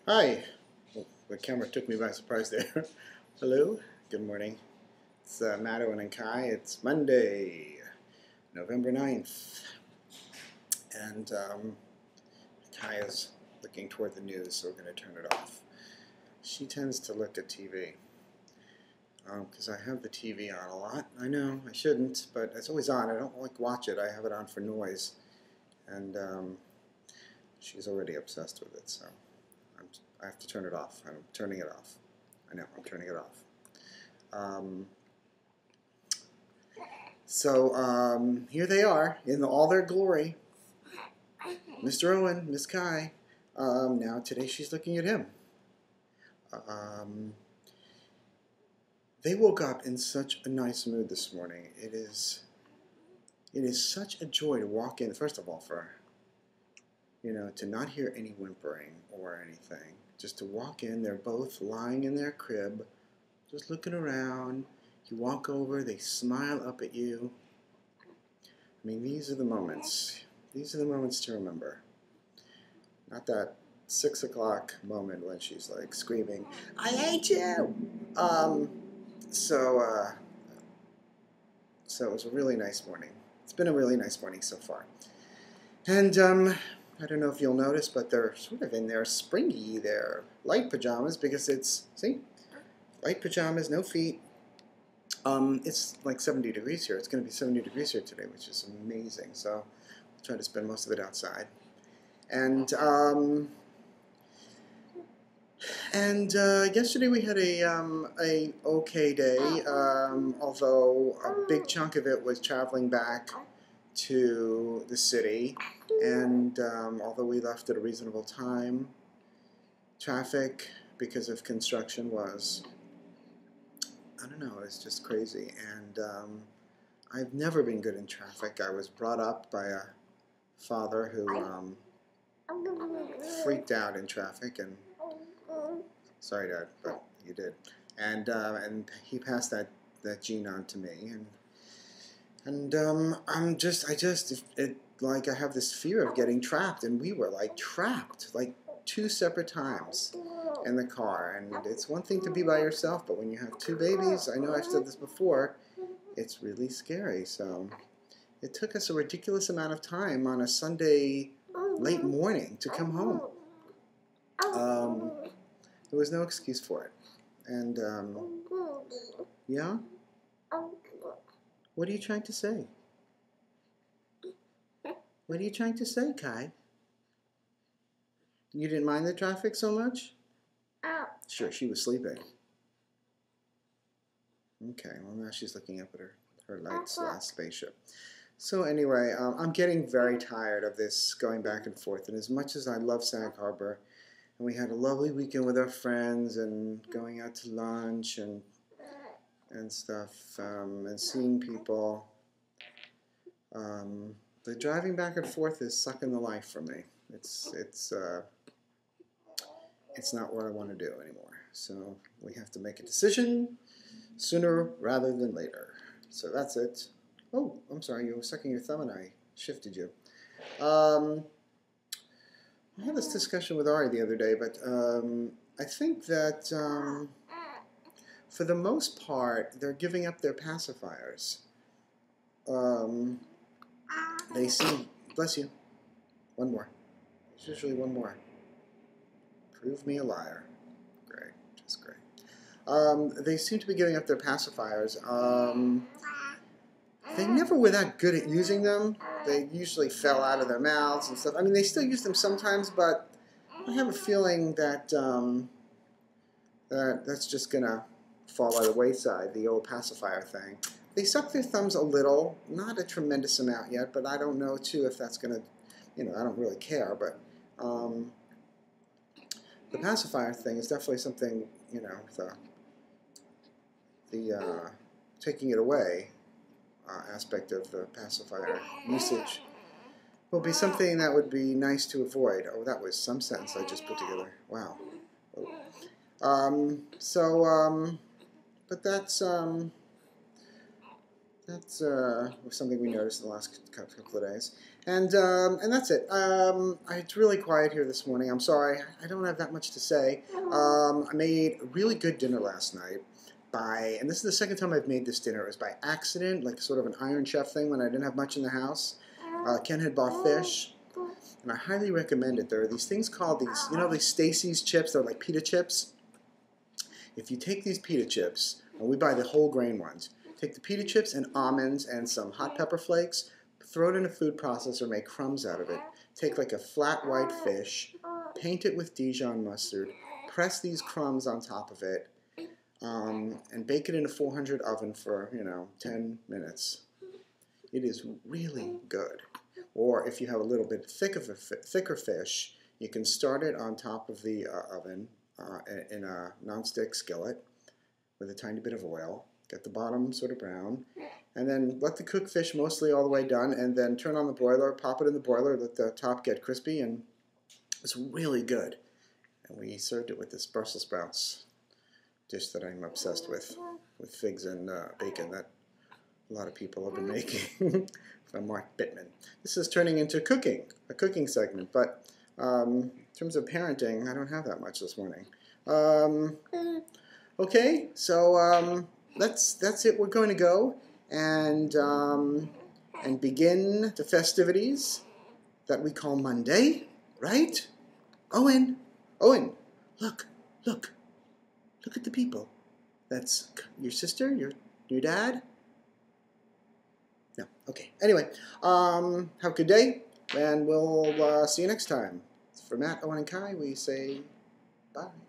Hi. Oh, the camera took me by surprise there. Hello. Good morning. It's Madeline and Kai. It's Monday, November 9th. And Kai is looking toward the news, so we're going to turn it off. She tends to look at TV because I have the TV on a lot. I know I shouldn't, but it's always on. I don't like watch it. I have it on for noise. And she's already obsessed with it, so I have to turn it off. I'm turning it off. I know, I'm turning it off. Here they are in all their glory. Mr. Owen, Miss Kai. Now today she's looking at him. They woke up in such a nice mood this morning. It is such a joy to walk in. First of all, to not hear any whimpering or anything. Just to walk in, they're both lying in their crib, just looking around. You walk over, they smile up at you. I mean, these are the moments. These are the moments to remember. Not that 6 o'clock moment when she's like screaming, "I hate you!" So it was a really nice morning. It's been a really nice morning so far. And I don't know if you'll notice, but they're sort of in their springy, their light pajamas because see, light pajamas, no feet. It's like 70 degrees here. It's going to be 70 degrees here today, which is amazing. So I'll try to spend most of it outside. And yesterday we had a okay day, although a big chunk of it was traveling back to the city. And although we left at a reasonable time, traffic because of construction was, I don't know, it's just crazy. And I've never been good in traffic. I was brought up by a father who freaked out in traffic, and sorry, Dad, but you did. And he passed that gene on to me, and like I have this fear of getting trapped, and we were like trapped like 2 separate times in the car. And it's one thing to be by yourself, but when you have 2 babies, I know I've said this before, it's really scary. So it took us a ridiculous amount of time on a Sunday late morning to come home. There was no excuse for it. And yeah? What are you trying to say? What are you trying to say, Kai? You didn't mind the traffic so much? Sure, she was sleeping. Okay, well now she's looking up at her light's last spaceship. So anyway, I'm getting very tired of this going back and forth. And as much as I love Sag Harbor, and we had a lovely weekend with our friends and going out to lunch and stuff, and seeing people, the driving back and forth is sucking the life from me. It's not what I want to do anymore. So we have to make a decision sooner rather than later. So that's it. Oh, I'm sorry, you were sucking your thumb and I shifted you. I had this discussion with Ari the other day, but I think that for the most part, they're giving up their pacifiers. They seem, bless you, one more. There's usually one more. Prove me a liar. Great, just great. They seem to be giving up their pacifiers. They never were that good at using them. They usually fell out of their mouths and stuff. I mean, they still use them sometimes, but I have a feeling that that's just going to fall by the wayside, the old pacifier thing. They suck their thumbs a little, not a tremendous amount yet, but I don't know, too, if that's going to, I don't really care, but the pacifier thing is definitely something, the taking it away aspect of the pacifier usage will be something that would be nice to avoid. Oh, that was some sentence I just put together. Wow. But that's was something we noticed in the last couple of days. And that's it. It's really quiet here this morning. I'm sorry. I don't have that much to say. I made a really good dinner last night and this is the second time I've made this dinner. It was by accident, like sort of an Iron Chef thing when I didn't have much in the house. Ken had bought fish, and I highly recommend it. There are these things called these Stacy's chips. They're like pita chips. If you take these pita chips, and we buy the whole grain ones, take the pita chips and almonds and some hot pepper flakes, throw it in a food processor, make crumbs out of it. Take like a flat white fish, paint it with Dijon mustard, press these crumbs on top of it, and bake it in a 400 oven for 10 minutes. It is really good. Or if you have a little bit thicker fish, you can start it on top of the oven in a nonstick skillet with a tiny bit of oil. Get the bottom sort of brown, and then let the cooked fish mostly all the way done, and then turn on the broiler, pop it in the broiler, let the top get crispy, and it's really good. And we served it with this Brussels sprouts dish that I'm obsessed with figs and bacon that a lot of people have been making from Mark Bittman. This is turning into a cooking segment, but in terms of parenting, I don't have that much this morning. Okay, so that's it. We're going to go and begin the festivities that we call Monday, right? Owen, look at the people. That's your sister, your dad. No, okay. Anyway, have a good day, and we'll see you next time. For Matt, Owen, and Kai, we say bye.